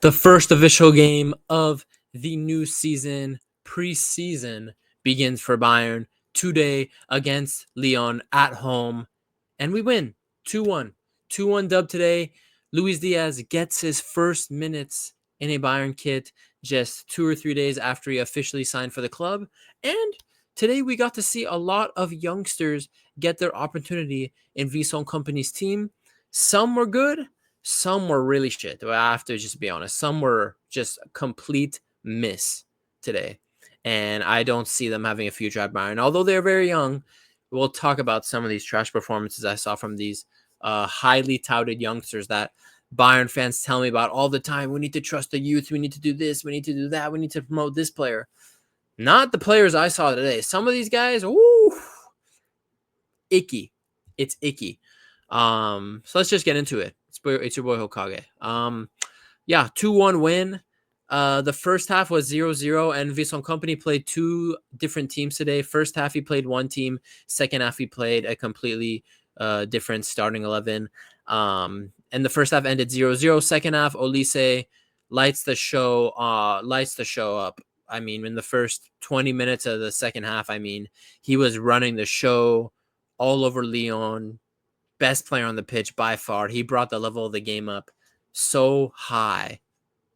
The first official game of the new season, preseason, begins for Bayern today against Lyon at home. And we win 2-1. 2-1 dub today. Luis Diaz gets his first minutes in a Bayern kit just 2 or 3 days after he officially signed for the club. And today we got to see a lot of youngsters get their opportunity in Vincent Kompany's team. Some were good, some were really shit. I have to just be honest. Some were just a complete miss today. And I don't see them having a future at Bayern. Although they're very young, we'll talk about some of these trash performances I saw from these highly touted youngsters that Bayern fans tell me about all the time. We need to trust the youth. We need to do this. We need to do that. We need to promote this player. Not the players I saw today. Some of these guys, ooh, icky. It's icky. So let's just get into it. It's your boy Hokage. 2-1 win. The first half was 0-0, and Vincent Kompany played two different teams today. First half, he played one team. Second half, he played a completely different starting 11. And the first half ended 0-0. Second half, Olise lights the show up. I mean, in the first 20 minutes of the second half, he was running the show all over Lyon. Best player on the pitch by far. He brought the level of the game up so high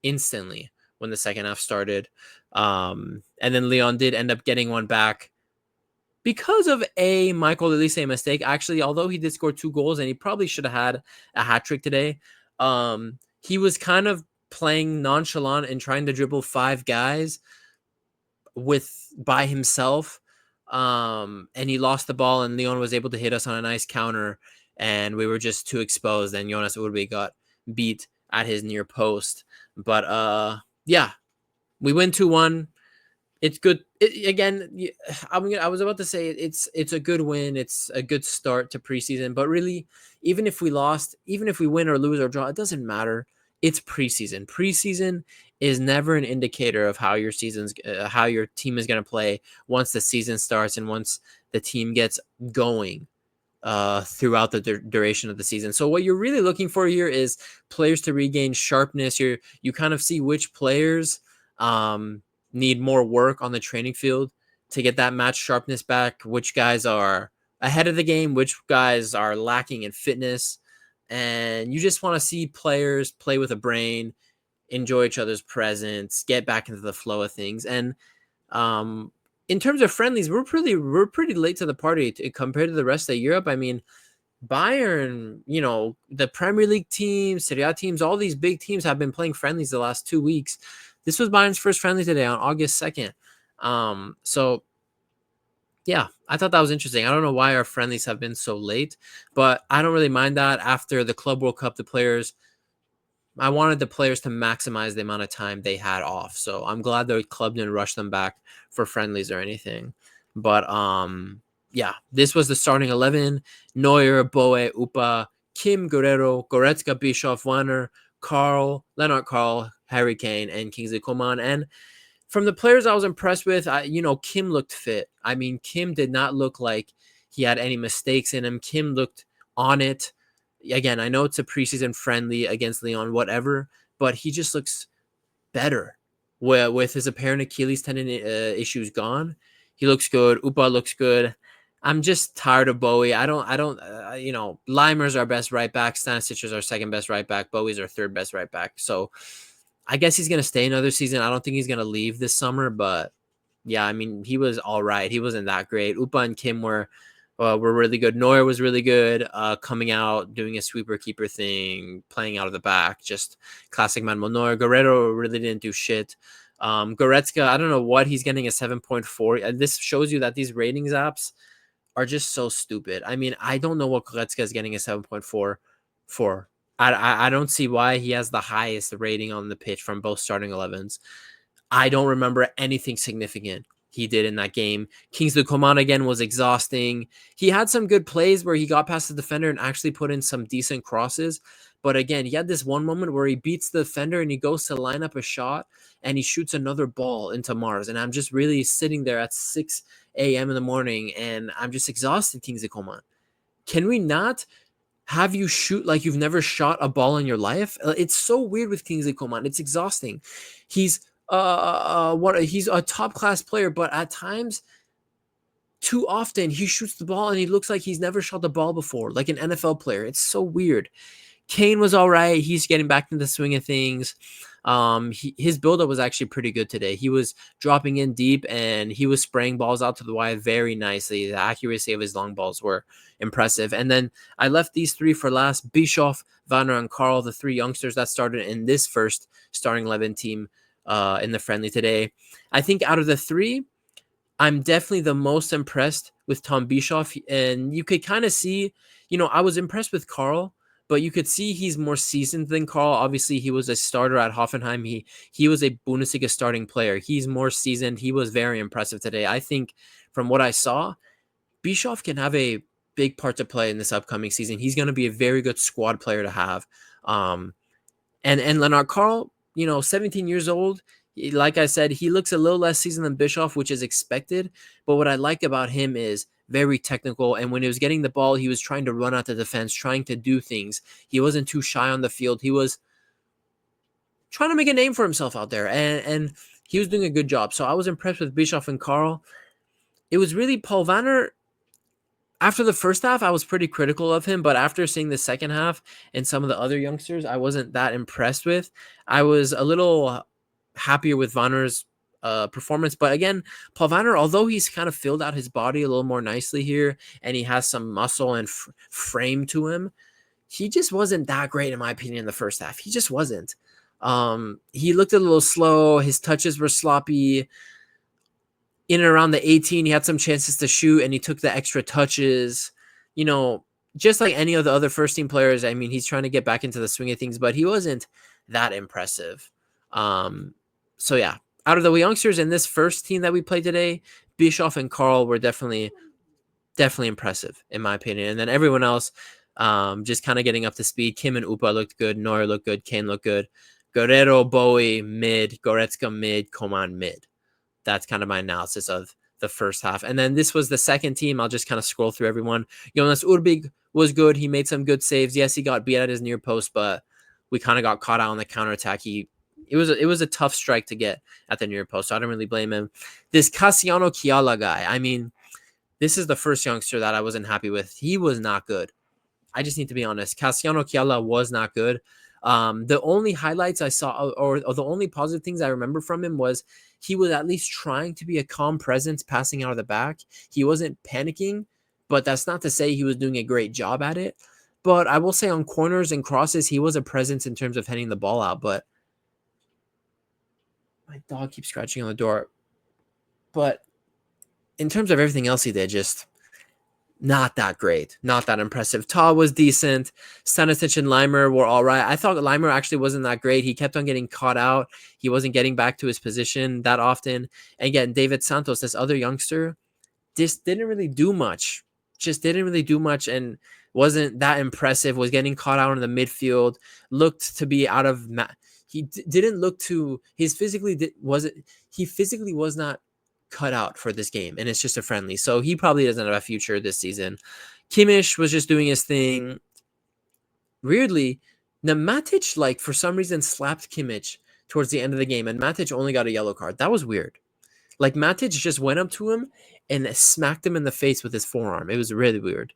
instantly when the second half started. And then Lyon did end up getting one back because of a Michael Olise mistake. Actually, although he did score 2 goals and he probably should have had a hat trick today, he was kind of playing nonchalant and trying to dribble 5 guys by himself. And he lost the ball, and Lyon was able to hit us on a nice counter, and we were just too exposed, and Jonas Urbi got beat at his near post. But we win 2-1. It's good. I was about to say it's a good win. It's a good start to preseason. But really, even if we lost, even if we win or lose or draw, it doesn't matter. It's preseason. Preseason is never an indicator of how your how your team is going to play once the season starts and once the team gets going throughout the duration of the season. So what you're really looking for here is players to regain sharpness. You kind of see which players need more work on the training field to get that match sharpness back, which guys are ahead of the game, which guys are lacking in fitness. And you just want to see players play with a brain, enjoy each other's presence, get back into the flow of things. And in terms of friendlies, we're pretty late to the party compared to the rest of Europe. I mean, Bayern, the Premier League teams, Serie A teams, all these big teams have been playing friendlies the last 2 weeks. This was Bayern's first friendly today on August 2nd. So yeah, I thought that was interesting. I don't know why our friendlies have been so late, but I don't really mind that. After the Club World Cup, I wanted the players to maximize the amount of time they had off. So I'm glad the club didn't rush them back for friendlies or anything. But this was the starting 11. Neuer, Boe, Upa, Kim, Guerrero, Goretzka, Bischoff, Werner, Leonard Karl, Harry Kane, and Kingsley Coman. And from the players I was impressed with, Kim looked fit. I mean, Kim did not look like he had any mistakes in him. Kim looked on it. Again, I know it's a preseason friendly against Lyon, whatever, but he just looks better with his apparent Achilles tendon issues gone. He looks good. Upa looks good. I'm just tired of Bowie. Limer's our best right back. Stanisic is our second best right back. Bowie's our third best right back. So I guess he's going to stay another season. I don't think he's going to leave this summer, but yeah, I mean, he was all right. He wasn't that great. Upa and Kim were really good. Neuer was really good, coming out, doing a sweeper keeper thing, playing out of the back, just classic Manuel Neuer. Guerrero really didn't do shit. Goretzka, I don't know what he's getting a 7.4. This shows you that these ratings apps are just so stupid. I mean, I don't know what Goretzka is getting a 7.4 for. I don't see why he has the highest rating on the pitch from both starting 11s. I don't remember anything significant he did in that game. Kingsley Coman again was exhausting. He had some good plays where he got past the defender and actually put in some decent crosses. But again, he had this one moment where he beats the defender and he goes to line up a shot and he shoots another ball into Mars. And I'm just really sitting there at 6 a.m. in the morning and I'm just exhausted, Kingsley Coman. Can we not have you shoot like you've never shot a ball in your life. It's so weird with Kingsley Coman. It's exhausting. He's he's a top class player, but at times, too often, he shoots the ball and he looks like he's never shot the ball before, like an NFL player. It's so weird. Kane was all right. He's getting back into the swing of things. His buildup was actually pretty good today. He was dropping in deep and he was spraying balls out to the wide very nicely. The accuracy of his long balls were impressive. And then I left these three for last: Bischoff, Vanner, and Carl, the three youngsters that started in this first starting 11 team in the friendly today. I think out of the three, I'm definitely the most impressed with Tom Bischoff. And you could kind of see, I was impressed with Carl, but you could see he's more seasoned than Carl. Obviously, he was a starter at Hoffenheim. He was a Bundesliga starting player. He's more seasoned. He was very impressive today. I think from what I saw, Bischoff can have a big part to play in this upcoming season. He's going to be a very good squad player to have. And Leonard Carl, 17 years old. Like I said, he looks a little less seasoned than Bischoff, which is expected. But what I like about him is very technical. And when he was getting the ball, he was trying to run out the defense, trying to do things. He wasn't too shy on the field. He was trying to make a name for himself out there. And he was doing a good job. So I was impressed with Bischoff and Carl. It was really Paul Vanner. After the first half, I was pretty critical of him, but after seeing the second half and some of the other youngsters, I wasn't that impressed with. I was a little happier with Vanner's performance. But again, Paul Vanner, although he's kind of filled out his body a little more nicely here and he has some muscle and frame to him, he just wasn't that great, in my opinion, in the first half. He just wasn't. He looked a little slow. His touches were sloppy. In and around the 18, he had some chances to shoot, and he took the extra touches. Just like any of the other first-team players, I mean, he's trying to get back into the swing of things, but he wasn't that impressive. So, yeah, out of the youngsters in this first team that we played today, Bischoff and Carl were definitely impressive, in my opinion. And then everyone else just kind of getting up to speed. Kim and Upa looked good. Neuer looked good. Kane looked good. Guerrero, Bowie, mid. Goretzka, mid. Coman, mid. That's kind of my analysis of the first half. And then this was the second team. I'll just kind of scroll through everyone. Jonas Urbig was good. He made some good saves. Yes, he got beat at his near post, but we kind of got caught out on the counterattack. It was a tough strike to get at the near post, so I don't really blame him. This Cassiano Chiala guy, I mean, this is the first youngster that I wasn't happy with. He was not good. I just need to be honest. Cassiano Chiala was not good. The only highlights I saw, or the only positive things I remember from him, was he was at least trying to be a calm presence passing out of the back. He wasn't panicking, but that's not to say he was doing a great job at it. But I will say on corners and crosses, he was a presence in terms of heading the ball out. But my dog keeps scratching on the door. But in terms of everything else he did, just not that great, not that impressive. Ta was decent. Stanisic and Leimer were all right. I thought Leimer actually wasn't that great. He kept on getting caught out. He wasn't getting back to his position that often. And again, David Santos, this other youngster, just didn't really do much. Just didn't really do much and wasn't that impressive. Was getting caught out in the midfield. Looked to be out of. He didn't look to. He physically was not cut out for this game, and it's just a friendly, so he probably doesn't have a future this season. Kimmich was just doing his thing. Weirdly, Matic, for some reason, slapped Kimmich towards the end of the game, and Matic only got a yellow card. That was weird. Matic just went up to him and smacked him in the face with his forearm. It was really weird.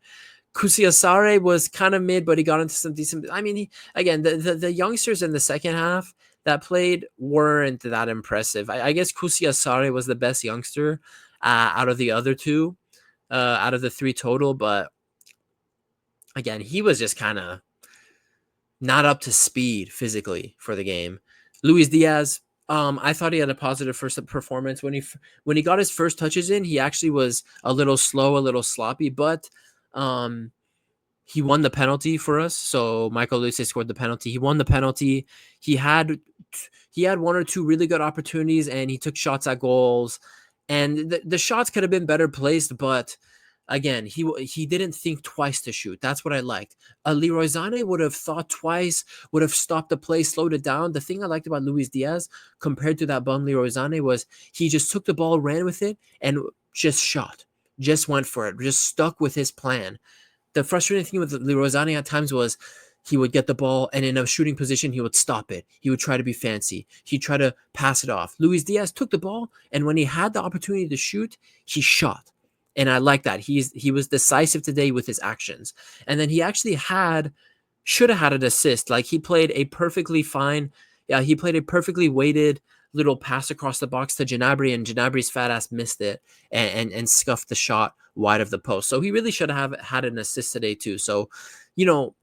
Kusiasare was kind of mid, but he got into some decent. I mean, the youngsters in the second half that played weren't that impressive. I guess Kusiasare was the best youngster out of the other two, out of the three total. But again, he was just kind of not up to speed physically for the game. Luis Diaz, I thought he had a positive first performance. When he got his first touches in, he actually was a little slow, a little sloppy, but he won the penalty for us. So Michael Luce scored the penalty. He won the penalty. He had one or two really good opportunities, and he took shots at goals. And the shots could have been better placed, but again, he didn't think twice to shoot. That's what I liked. Leroy Sané would have thought twice, would have stopped the play, slowed it down. The thing I liked about Luis Diaz compared to that bum Leroy Sané was he just took the ball, ran with it, and just shot. Just went for it. Just stuck with his plan. the frustrating thing with Leroy Sané at times was he would get the ball and in a shooting position, he would stop it. He would try to be fancy. He'd try to pass it off. Luis Diaz took the ball, and when he had the opportunity to shoot, he shot. And I like that. He was decisive today with his actions. And then he actually should have had an assist. Like he played a perfectly fine, yeah, he played a perfectly weighted little pass across the box to Gnabry, and Gnabri's fat ass missed it and scuffed the shot wide of the post. So he really should have had an assist today too. So, you know,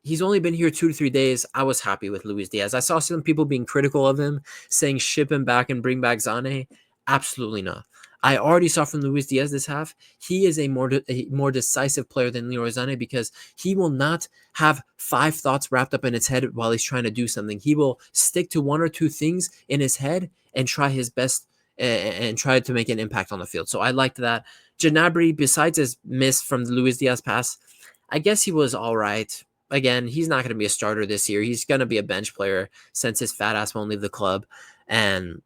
he's only been here 2 to 3 days. I was happy with Luis Diaz. I saw some people being critical of him, saying ship him back and bring back Zane. Absolutely not. I already saw from Luis Diaz this half, he is a more decisive player than Leroy Sané because he will not have 5 thoughts wrapped up in his head while he's trying to do something. He will stick to 1 or 2 things in his head and try his best and try to make an impact on the field. So I liked that. Gnabry, besides his miss from the Luis Diaz pass, I guess he was all right. Again, he's not going to be a starter this year. He's going to be a bench player since his fat ass won't leave the club. And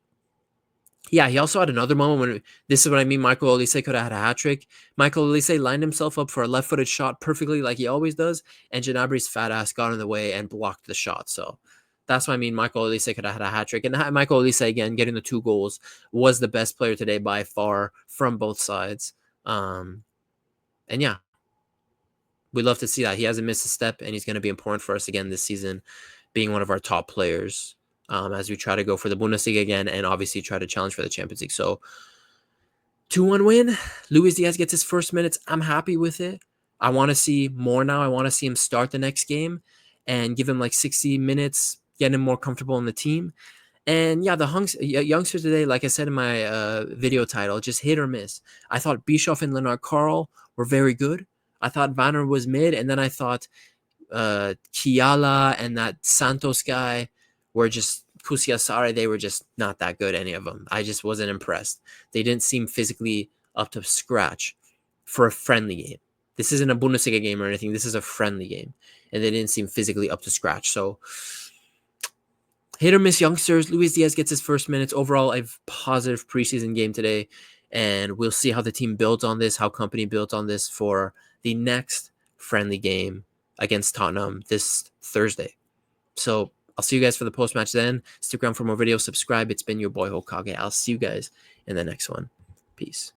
yeah, he also had another moment when this is what I mean. Michael Olise could have had a hat trick. Michael Olise lined himself up for a left-footed shot perfectly, like he always does, and Gnabry's fat ass got in the way and blocked the shot. So that's what I mean. Michael Olise could have had a hat trick, and Michael Olise again getting the 2 goals was the best player today by far from both sides. And yeah, we love to see that he hasn't missed a step, and he's going to be important for us again this season, being one of our top players. As we try to go for the Bundesliga again and obviously try to challenge for the Champions League. So 2-1 win. Luis Diaz gets his first minutes. I'm happy with it. I want to see more now. I want to see him start the next game and give him like 60 minutes, get him more comfortable in the team. And yeah, the youngsters today, like I said in my video title, just hit or miss. I thought Bischoff and Leonard Carl were very good. I thought Vanner was mid, and then I thought Kiala and that Santos guy were just Kusiasare. They were just not that good, any of them. I just wasn't impressed. They didn't seem physically up to scratch for a friendly game. This isn't a Bundesliga game or anything. This is a friendly game, and they didn't seem physically up to scratch. So hit or miss youngsters. Luis Diaz gets his first minutes. Overall, a positive preseason game today, and we'll see how the team builds on this, how Kompany built on this for the next friendly game against Tottenham this Thursday. So I'll see you guys for the post-match then. Stick around for more videos. Subscribe. It's been your boy Hokage. I'll see you guys in the next one. Peace.